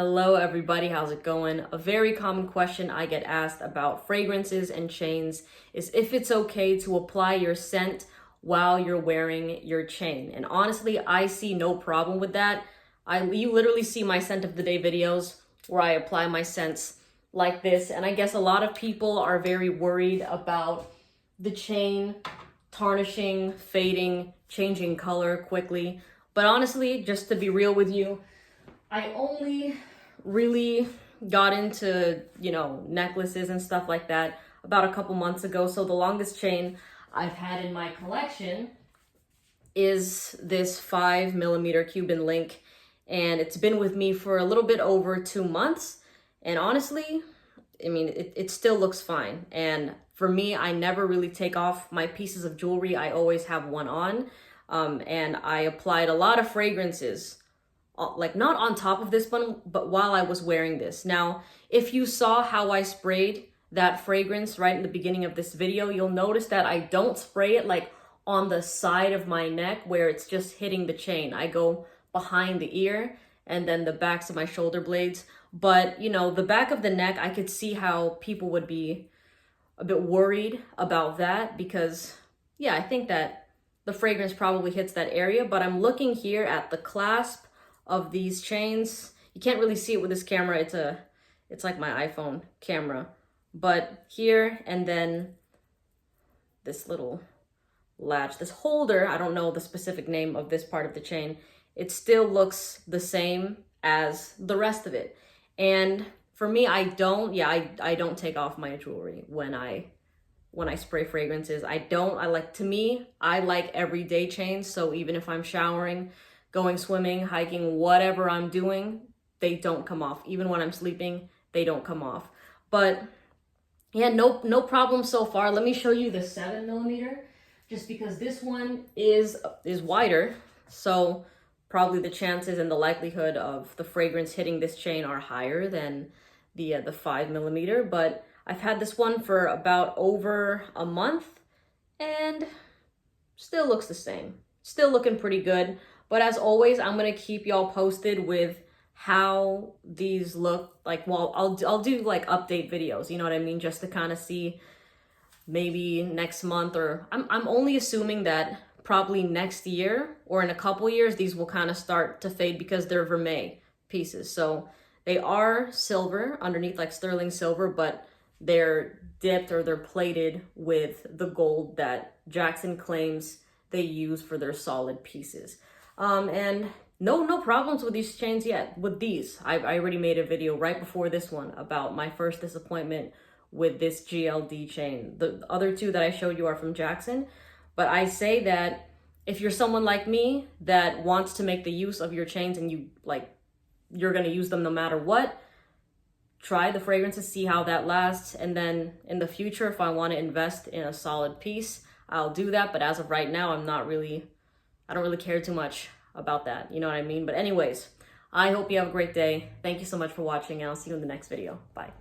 Hello everybody, how's it going? A very common question I get asked about fragrances and chains is if it's okay to apply your scent while you're wearing your chain. And honestly, I see no problem with that. You literally see my scent of the day videos where I apply my scents like this. And I guess a lot of people are very worried about the chain tarnishing, fading, changing color quickly. But honestly, just to be real with you, I only really got into, necklaces and stuff like that about a couple months ago. So the longest chain I've had in my collection is this 5mm Cuban link. And it's been with me for a little bit over 2 months. And honestly, it still looks fine. And for me, I never really take off my pieces of jewelry. I always have one on. And I applied a lot of fragrances, like not on top of this one, but while I was wearing this. Now, if you saw how I sprayed that fragrance right in the beginning of this video, you'll notice that I don't spray it like on the side of my neck where it's just hitting the chain. I go behind the ear and then the backs of my shoulder blades. But, the back of the neck, I could see how people would be a bit worried about that because, yeah, I think that the fragrance probably hits that area. But I'm looking here at the clasp of these chains. You can't really see it with this camera. It's like my iPhone camera. But here, and then this little latch, this holder, I don't know the specific name of this part of the chain, it still looks the same as the rest of it. And for me, I don't take off my jewelry when I spray fragrances. I like everyday chains. So even if I'm showering, going swimming, hiking, whatever I'm doing, they don't come off. Even when I'm sleeping, they don't come off. But yeah, no problem so far. Let me show you the 7mm, just because this one is wider. So probably the chances and the likelihood of the fragrance hitting this chain are higher than the 5mm. But I've had this one for about over a month and still looks the same. Still looking pretty good. But as always, I'm going to keep y'all posted with how these look. Like, well, I'll do like update videos, you know what I mean? Just to kind of see maybe next month, or I'm only assuming that probably next year or in a couple years, these will kind of start to fade because they're vermeil pieces. So they are silver underneath, like sterling silver, but they're dipped or they're plated with the gold that Jackson claims they use for their solid pieces. And no problems with these chains yet. With these, I already made a video right before this one about my first disappointment with this GLD chain. The other two that I showed you are from Jackson, but I say that if you're someone like me that wants to make the use of your chains and you're gonna use them no matter what, try the fragrances, see how that lasts, and then in the future, if I want to invest in a solid piece, I'll do that. But as of right now, I don't really care too much about that. You know what I mean? But anyways, I hope you have a great day. Thank you so much for watching, and I'll see you in the next video. Bye.